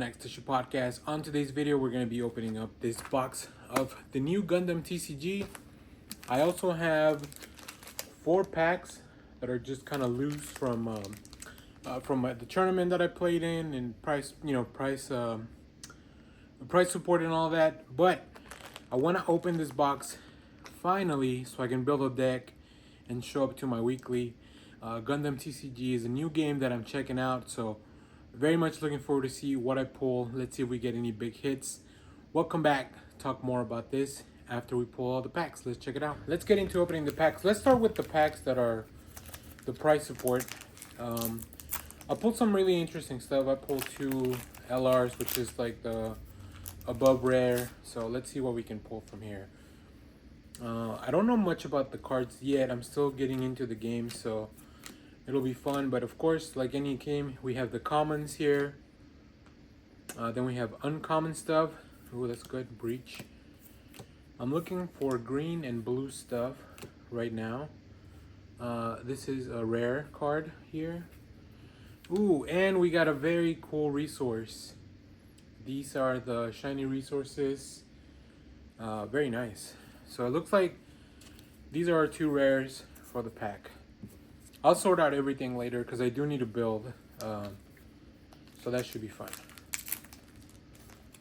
back to your podcast. On today's video, we're going to be opening up this box of the new Gundam TCG. I also have 4 packs that are just kind of loose from the tournament that I played in, and price support and all that. But I want to open this box finally so I can build a deck and show up to my weekly. Gundam TCG is a new game that I'm checking out, so very much looking forward to see what I pull. Let's see if we get any big hits. We'll come back, talk more about this after we pull all the packs. Let's check it out. Let's get into opening the packs. Let's start with the packs that are the price support. I pulled some really interesting stuff. I pulled 2 LRs, which is like the above rare. So let's see what we can pull from here. I don't know much about the cards yet. I'm still getting into the game, so it'll be fun. But of course, like any game, we have the commons here. Then we have uncommon stuff. Oh, that's good. Breach. I'm looking for green and blue stuff right now. This is a rare card here. Ooh, and we got a very cool resource. These are the shiny resources. Very nice. So it looks like these are our 2 rares for the pack. I'll sort out everything later because I do need to build. So that should be fun.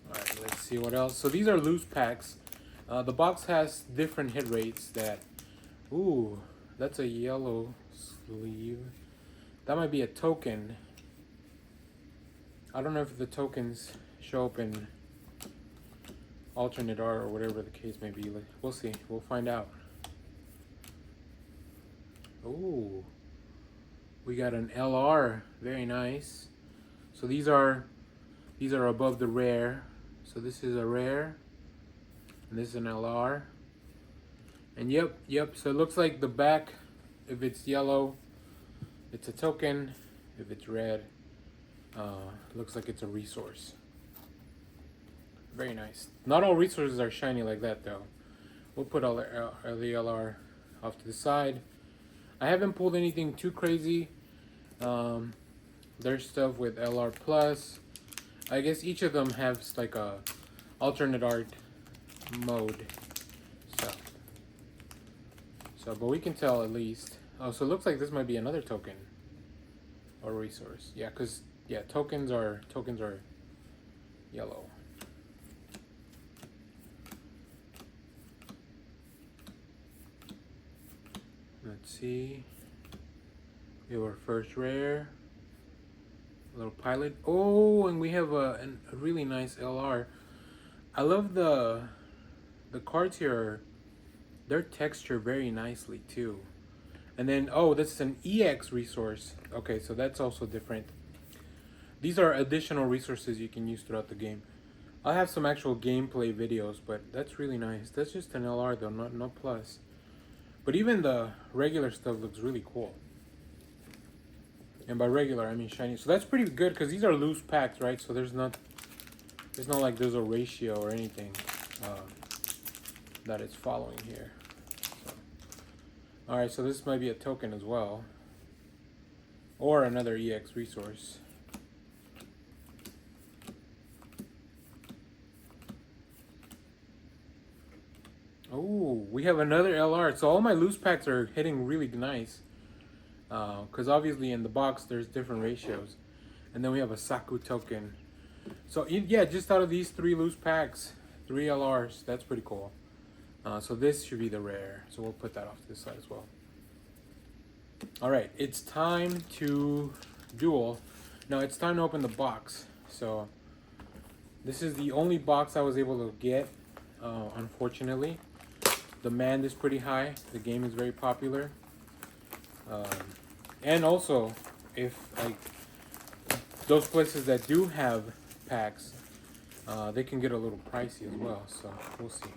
Alright, let's see what else. So these are loose packs. The box has different hit rates that... Ooh, that's a yellow sleeve. That might be a token. I don't know if the tokens show up in alternate art or whatever the case may be. We'll see. We'll find out. Ooh, we got an LR. Very nice. So these are above the rare. So this is a rare, and this is an LR. And yep. So it looks like the back, if it's yellow, it's a token. If it's red, looks like it's a resource. Very nice. Not all resources are shiny like that, though. We'll put all the LR off to the side. I haven't pulled anything too crazy. There's stuff with LR plus. I guess each of them has like a alternate art mode. So, but we can tell at least. Oh, so it looks like this might be another token or resource. Yeah, because tokens are yellow. Let's see. We have our first rare. A little pilot. Oh, and we have a really nice LR. I love the cards here. They're textured very nicely too. And then, oh, this is an EX resource. Okay, so that's also different. These are additional resources you can use throughout the game. I'll have some actual gameplay videos, but that's really nice. That's just an LR though, not plus. But even the regular stuff looks really cool. And by regular, I mean shiny. So that's pretty good because these are loose packs, right? So it's not like there's a ratio or anything that it's following here. So. All right, so this might be a token as well, or another EX resource. Oh, we have another LR. So all my loose packs are hitting really nice. Because obviously in the box there's different ratios. And then we have a Saku token. So yeah, just out of these 3 loose packs, 3 LRs. That's pretty cool. So this should be the rare. So we'll put that off to the side as well. Alright, it's time to duel. Now it's time to open the box. So this is the only box I was able to get, unfortunately. Demand is pretty high. The game is very popular. And also, if like those places that do have packs, they can get a little pricey as well. So we'll see.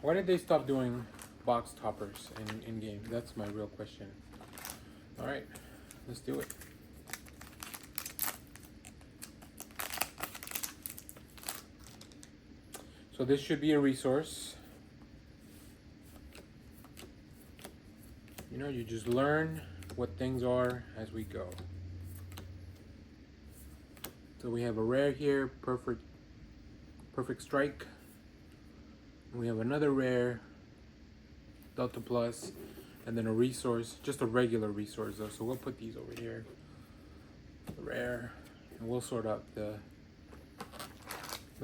Why did they stop doing box toppers in game? That's my real question. All right, let's do it. So this should be a resource. You know, you just learn what things are as we go. So we have a rare here, perfect strike. We have another rare, Delta Plus, and then a resource, just a regular resource though. So we'll put these over here, rare, and we'll sort out the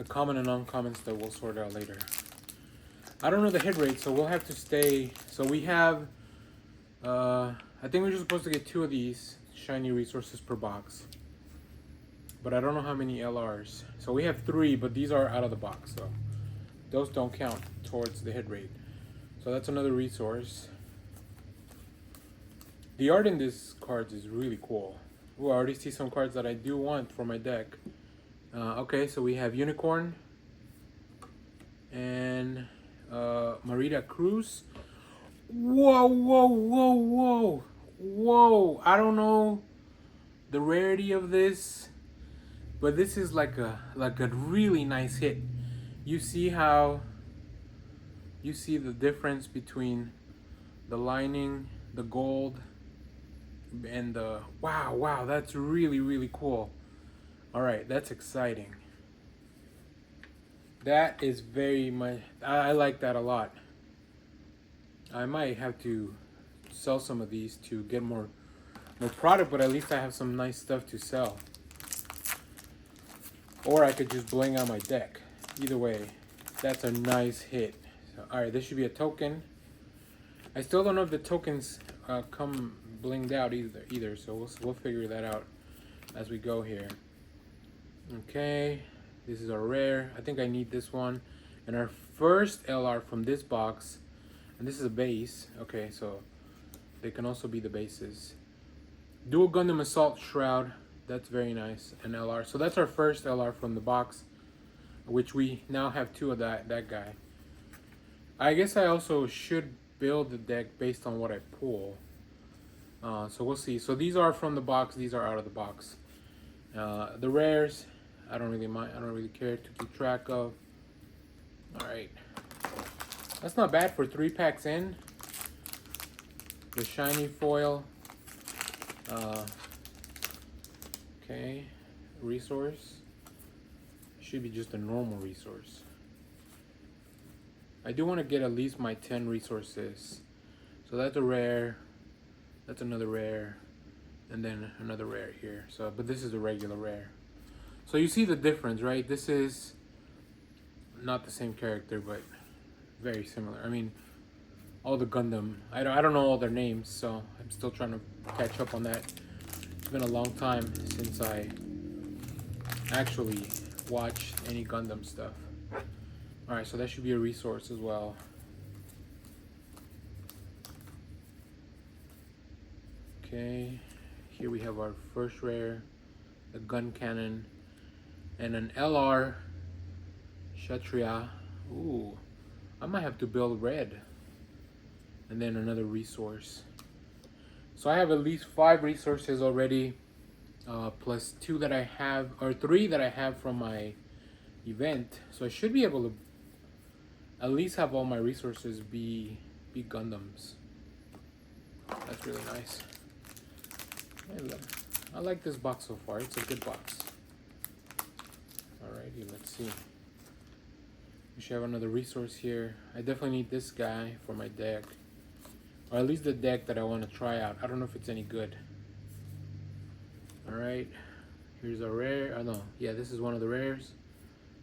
common and uncommon stuff. We'll sort out later. I don't know the hit rate, so we'll have to stay. So we have, I think we're just supposed to get 2 of these shiny resources per box, but I don't know how many LRs. So we have 3, but these are out of the box, so those don't count towards the hit rate. So that's another resource. The art in this cards is really cool. Ooh, I already see some cards that I do want for my deck. Okay, so we have Unicorn and Marita Cruz. Whoa, whoa, whoa, whoa, whoa! I don't know the rarity of this, but this is like a really nice hit. You see how you see the difference between the lining, the gold, and the wow, that's really cool. All right, that's exciting. That is very much, I like that a lot. I might have to sell some of these to get more product, but at least I have some nice stuff to sell. Or I could just bling out my deck. Either way, that's a nice hit. So, all right, this should be a token. I still don't know if the tokens come blinged out either, so we'll figure that out as we go here. Okay, this is our rare. I think I need this one. And our first LR from this box, and this is a base. Okay, so they can also be the bases. Dual Gundam Assault Shroud. That's very nice. An LR. So that's our first LR from the box, which we now have 2 of that guy. I guess I also should build the deck based on what I pull. So we'll see. So these are from the box. These are out of the box. The rares, I don't really mind. I don't really care to keep track of. All right, that's not bad for 3 packs in. The shiny foil. Okay, resource. Should be just a normal resource. I do want to get at least my 10 resources. So that's a rare. That's another rare. And then another rare here. So, but this is a regular rare. So you see the difference, right? This is not the same character, but very similar. I mean, all the Gundam. I don't know all their names, so I'm still trying to catch up on that. It's been a long time since I actually watched any Gundam stuff. All right, so that should be a resource as well. Okay, here we have our first rare, the gun cannon, and an LR Kshatriya. Ooh, I might have to build red. And then another resource. So I have at least 5 resources already, plus 2 that I have, or 3 that I have from my event. So I should be able to at least have all my resources be Gundams. That's really nice. I like this box so far. It's a good box. Alrighty, let's see. We should have another resource here. I definitely need this guy for my deck. Or at least the deck that I want to try out. I don't know if it's any good. Alright. Here's a rare. Oh no. Yeah, this is one of the rares.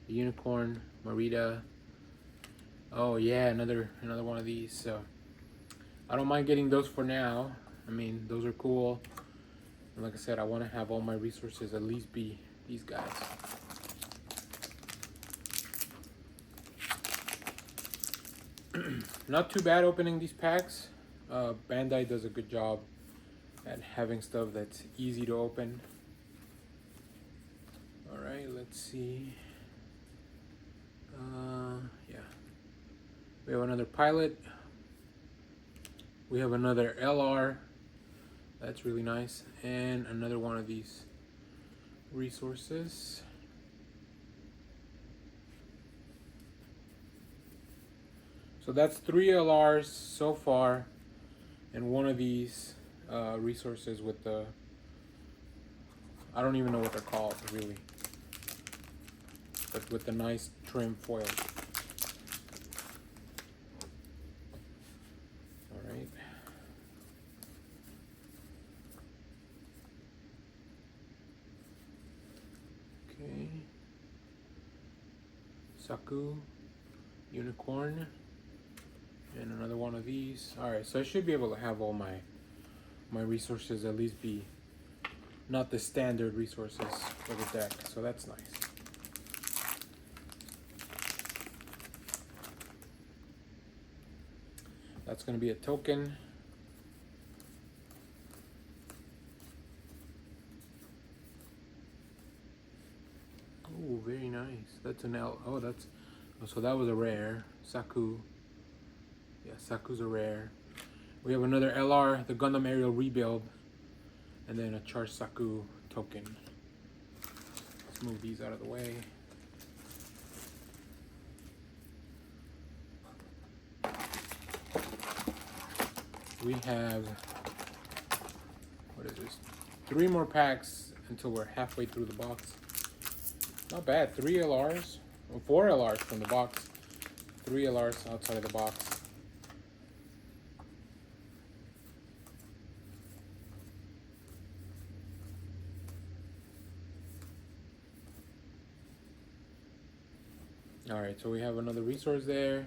The Unicorn, Marita. Oh yeah, another one of these. So I don't mind getting those for now. I mean, those are cool. And like I said, I want to have all my resources at least be these guys. Not too bad opening these packs. Bandai does a good job at having stuff that's easy to open. Alright, let's see. Yeah. We have another pilot. We have another LR. That's really nice. And another one of these resources. So that's 3 LRs so far. And one of these resources with the, I don't even know what they're called really, but with the nice trim foil. All right. Okay. Saku, unicorn, and another one of these. All right, so I should be able to have all my resources at least be not the standard resources for the deck, so that's nice. That's going to be a token. Oh, very nice. That's an L. Oh, that's, so that was a rare. Saku. Yeah, Saku's a rare. We have another LR, the Gundam Aerial Rebuild, and then a Charged Saku token. Let's move these out of the way. We have, what is this? 3 more packs until we're halfway through the box. Not bad. 3 LRs, or 4 LRs from the box. 3 LRs outside of the box. Alright, so we have another resource there.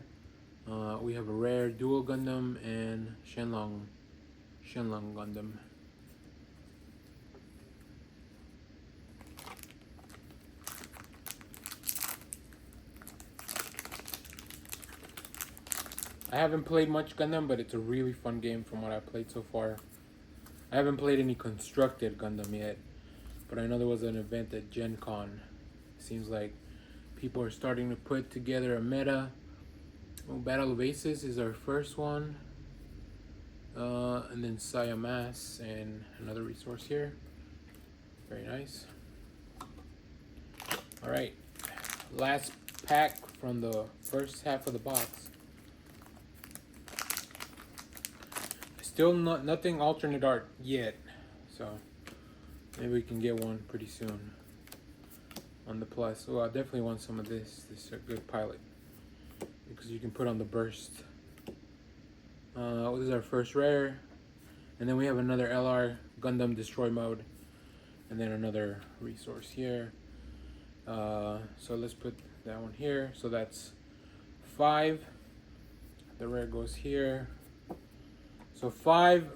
We have a rare Dual Gundam and Shenlong Gundam. I haven't played much Gundam, but it's a really fun game from what I've played so far. I haven't played any constructed Gundam yet, but I know there was an event at Gen Con. Seems like people are starting to put together a meta. Oh, Battle of Aces is our first one. And then Siamas and another resource here. Very nice. Alright. Last pack from the first half of the box. Still nothing alternate art yet. So maybe we can get one pretty soon on the plus. Oh, I definitely want some of this. This is a good pilot, because you can put on the burst. This is our first rare, and then we have another LR Gundam Destroy Mode, and then another resource here. So let's put that one here. So that's 5. The rare goes here. So 5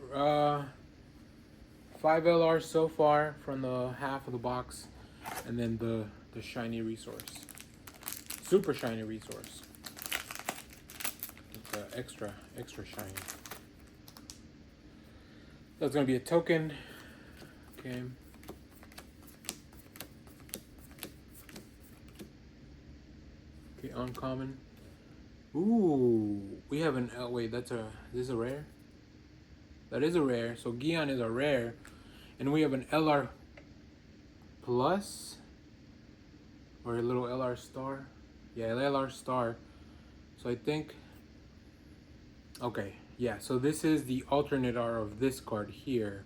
LRs so far from the half of the box, and then the shiny resource, super shiny resource. Extra shiny. That's gonna be a token. Okay. Okay, uncommon. Ooh, we have an wait. This is a rare. That is a rare. So Gion is a rare, and we have an LR plus or a little LR star. Yeah, LR star. So I think. Okay, yeah, so this is the alternate art of this card here,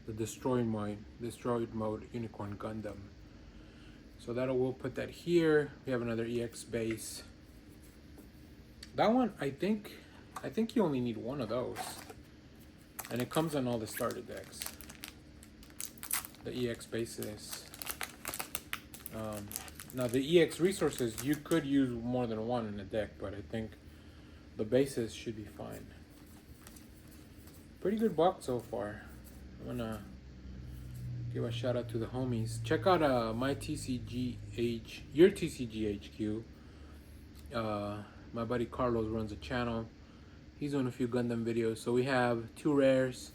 the destroyed mode Unicorn Gundam. So we'll put that here. We have another EX base. That one, I think you only need one of those, and it comes on all the starter decks. The EX bases. Now the EX resources, you could use more than one in the deck, but I think the bases should be fine. Pretty good box so far. I'm gonna give a shout out to the homies. Check out my your TCG HQ. My buddy Carlos runs a channel. He's doing a few Gundam videos. So we have 2 rares,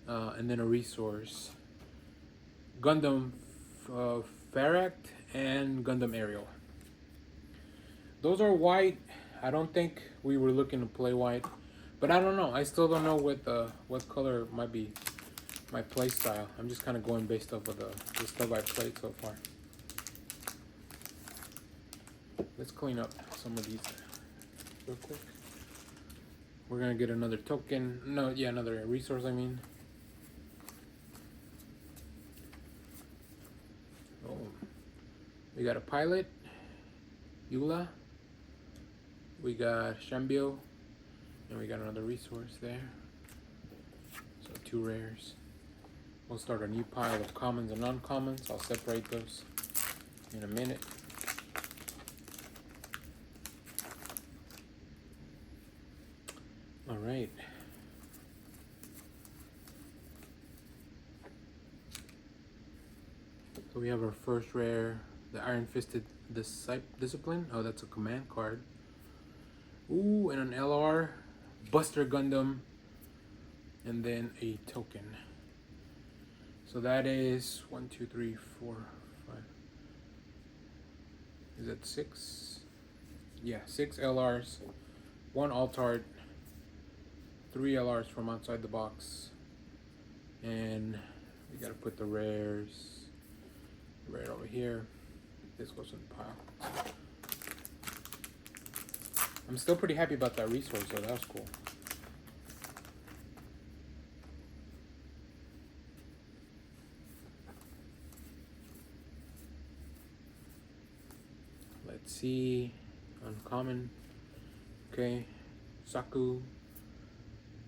and then a resource. Gundam Ferract and Gundam Aerial. Those are white. I don't think we were looking to play white, but I don't know. I still don't know what color might be my play style. I'm just kind of going based off of the stuff I played so far. Let's clean up some of these real quick. We're gonna get another token. No, yeah, another resource. I mean. We got a pilot, Eula. We got Shambio, and we got another resource there. So 2 rares. We'll start a new pile of commons and uncommons. I'll separate those in a minute. All right. So we have our first rare, the Iron Fisted Discipline. Oh, that's a command card. Ooh, and an LR, Buster Gundam, and then a token. So that is 1, 2, 3, 4, 5. Is that 6? Yeah, 6 LRs, 1 alt-art, 3 LRs from outside the box, and we gotta put the rares right over here. This goes in the pile. I'm still pretty happy about that resource though. That was cool. Let's see. Uncommon. Okay. Saku.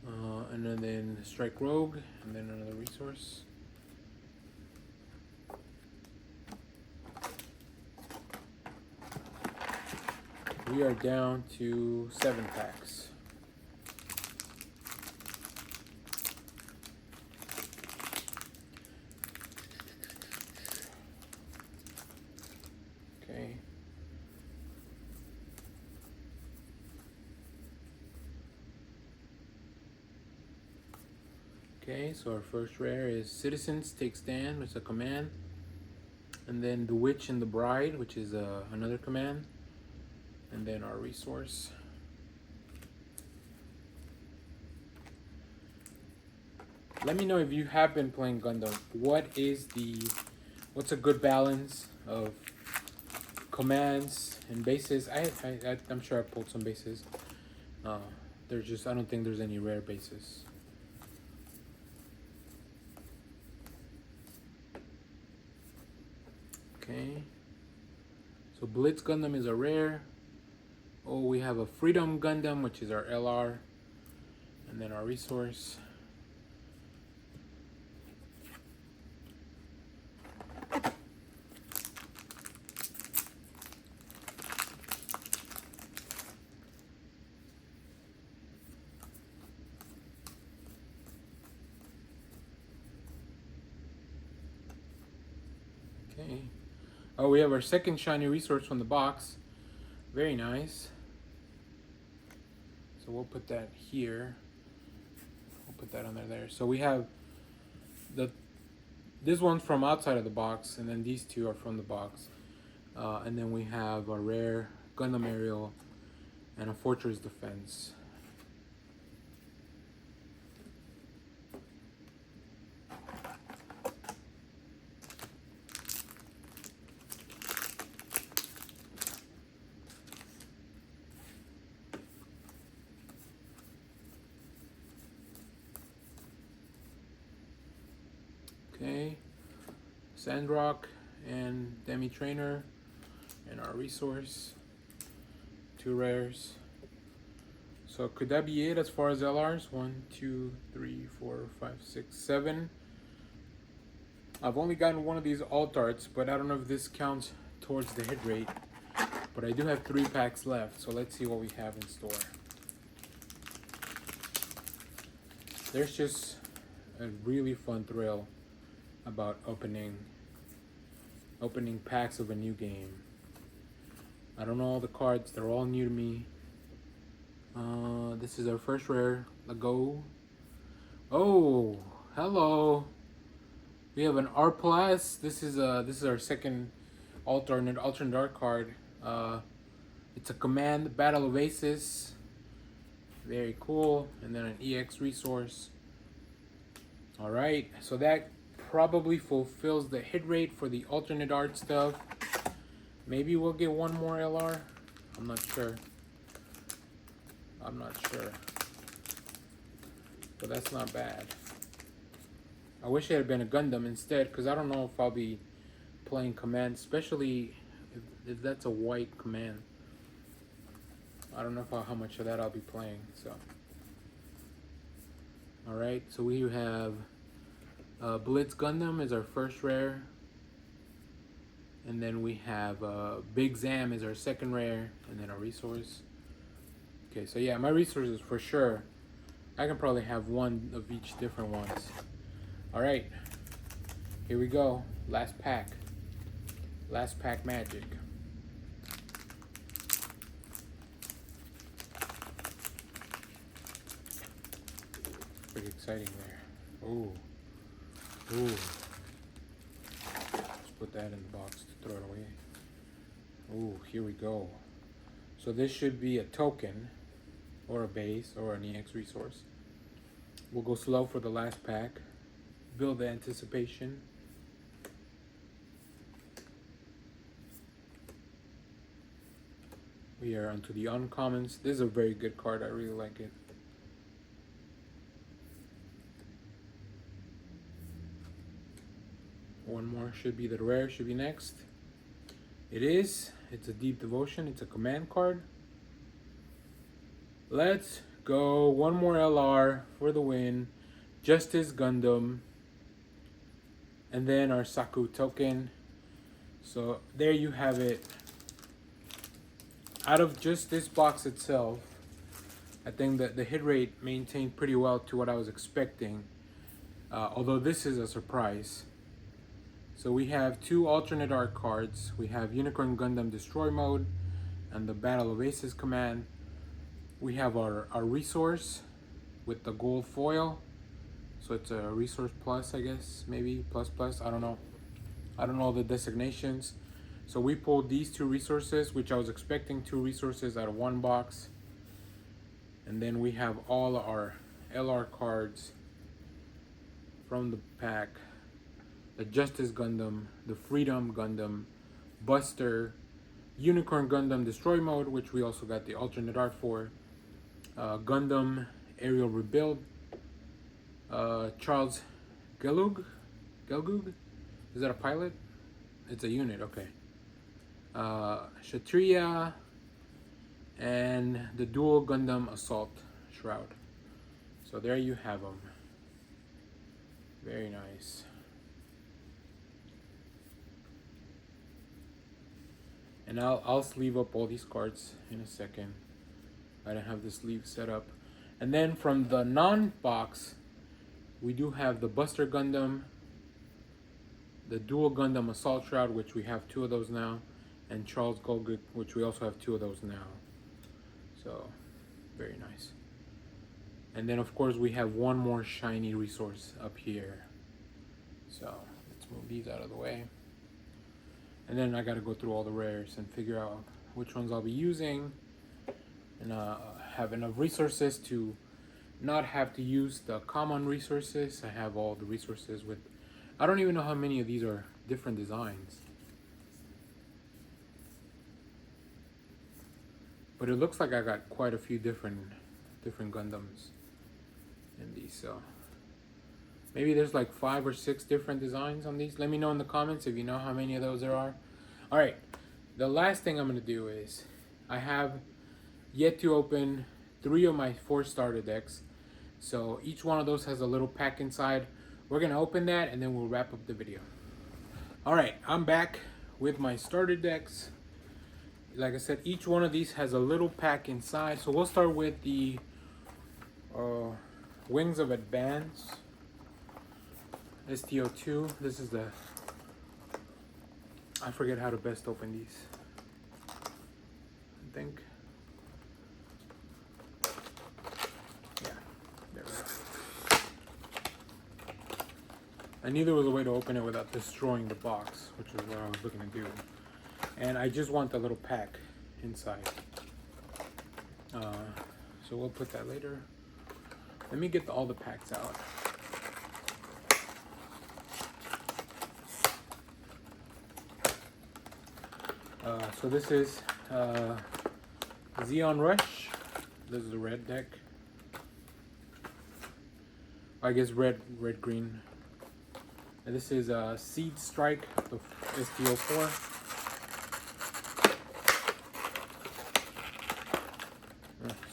And then Strike Rogue. And then another resource. We are down to 7 packs. Okay. Okay, so our first rare is Citizens Take Stand, which is a command. And then The Witch and the Bride, which is another command. And then our resource. Let me know if you have been playing Gundam. What's a good balance of commands and bases? I'm sure I pulled some bases. I don't think there's any rare bases. Okay. So Blitz Gundam is a rare. Oh, we have a Freedom Gundam, which is our LR, and then our resource. Okay. Oh, we have our second shiny resource from the box. Very nice. So we'll put that here. We'll put that under there. So we have this one's from outside of the box, and then these 2 are from the box. And then we have a rare Gundam Aerial and a Fortress Defense. Okay, Sandrock and Demi Trainer, and our resource, 2 rares. So could that be it as far as LRs? 1, 2, 3, 4, 5, 6, 7. I've only gotten 1 of these alt-arts, but I don't know if this counts towards the hit rate. But I do have 3 packs left, so let's see what we have in store. There's just a really fun thrill about opening packs of a new game. I don't know all the cards, they're all new to me. This is our first rare, Lego. Oh, hello. We have an R+. This is our second alternate art card. It's a command, Battle of Aces. Very cool. And then an EX resource. Alright, so that probably fulfills the hit rate for the alternate art stuff. Maybe we'll get 1 more LR. I'm not sure. But that's not bad. I wish it had been a Gundam instead, because I don't know if I'll be playing command, especially that's a white command. I don't know how much of that I'll be playing. So, all right. So we have Blitz Gundam is our first rare, and then we have Big Zam is our second rare, and then a resource. Okay, so yeah, my resources for sure. I can probably have one of each different ones. All right, here we go. Last pack. Last pack magic. Pretty exciting there. Ooh. Ooh. Let's put that in the box to throw it away. Ooh, here we go. So this should be a token, or a base, or an EX resource. We'll go slow for the last pack. Build the anticipation. We are onto the uncommons. This is a very good card. I really like it. One more should be the rare, should be next. It is. It's a Deep Devotion. It's a command card. Let's go. One more LR for the win. Justice Gundam. And then our Saku token. So there you have it. Out of just this box itself, I think that the hit rate maintained pretty well to what I was expecting. Although this is a surprise. So we have two alternate art cards. We have Unicorn Gundam Destroy Mode and the Battle of Aces command. We have our resource with the gold foil. So it's a resource plus, I guess, maybe plus. I don't know. I don't know the designations. So we pulled these two resources, which I was expecting two resources out of one box. And then we have all our LR cards from the pack. The Justice Gundam, the Freedom Gundam, Buster, Unicorn Gundam Destroy Mode, which we also got the alternate art for, Gundam Aerial Rebuild, Charles Gelug, is that a pilot? It's a unit, okay. Kshatriya, and the Dual Gundam Assault Shroud. So there you have them. Very nice. And I'll sleeve up all these cards in a second. I don't have the sleeve set up. And then from the non-box, we do have the Buster Gundam, the Dual Gundam Assault Shroud, which we have two of those now, and Charles Golgic, which we also have two of those now. So, very nice. And then of course we have one more shiny resource up here. So, let's move these out of the way. And then I gotta go through all the rares and figure out which ones I'll be using, and have enough resources to not have to use the common resources. I have all the resources with, I don't even know how many of these are different designs. But it looks like I got quite a few different Gundams in these, so maybe there's like 5 or 6 different designs on these. Let me know in the comments if you know how many of those there are. All right, the last thing I'm gonna do is, I have yet to open 3 of my 4 starter decks. So each one of those has a little pack inside. We're gonna open that and then we'll wrap up the video. All right, I'm back with my starter decks. Like I said, each one of these has a little pack inside. So we'll start with the Wings of Advance. STO2. This is the, I forget how to best open these. I think. Yeah, there we go. I knew there was a way to open it without destroying the box, which is what I was looking to do. And I just want the little pack inside. So we'll put that later. Let me get all the packs out. So this is Xeon Rush. This is the red deck. I guess red, green. And this is Seed Strike, the STO4.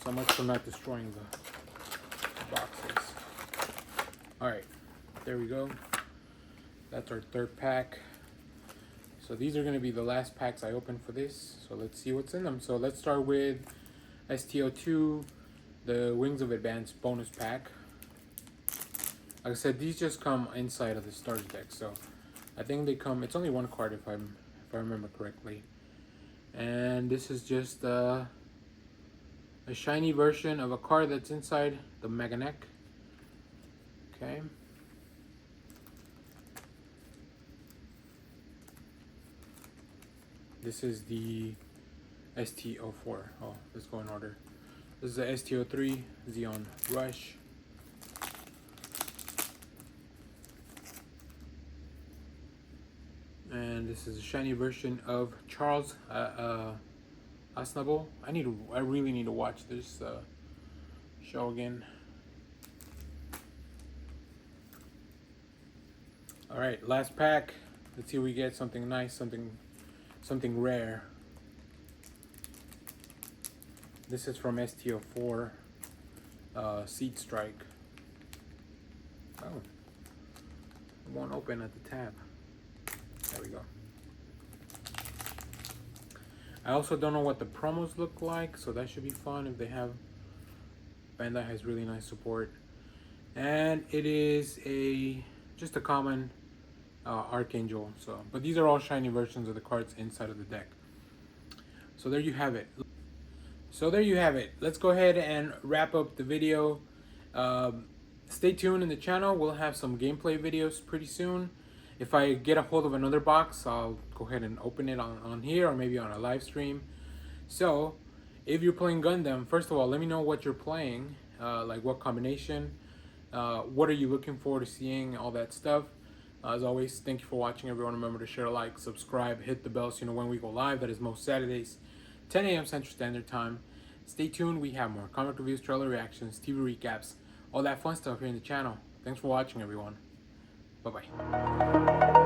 So much for not destroying the boxes. Alright, there we go. That's our third pack. So these are going to be the last packs I open for this. So let's see what's in them. So let's start with STO2, the Wings of Advance bonus pack. Like I said, these just come inside of the starter deck. So I think they come, it's only one card if I remember correctly. And this is just a shiny version of a card that's inside the Mega Neck. Okay. This is the STO4. Oh, let's go in order. This is the STO3 Xeon Rush. And this is a shiny version of Charles Aznavour. I really need to watch this show again. All right, last pack. Let's see if we get something nice, something rare. This is from STO4, Seed Strike. Oh, it won't open at the tab. There we go. I also don't know what the promos look like, so that should be fun if they have. Bandai has really nice support. And it is just a common Archangel. But these are all shiny versions of the cards inside of the deck. So there you have it. Let's go ahead and wrap up the video. Stay tuned in the channel. We'll have some gameplay videos pretty soon. If I get a hold of another box, I'll go ahead and open it on here or maybe on a live stream. So if you're playing Gundam, first of all, let me know what you're playing, like what combination, what are you looking forward to seeing, all that stuff. As always, thank you for watching, everyone. Remember to share, like, subscribe, hit the bell so you know when we go live. That is most Saturdays, 10 a.m. Central Standard Time. Stay tuned. We have more comic reviews, trailer reactions, TV recaps, all that fun stuff here in the channel. Thanks for watching, everyone. Bye-bye.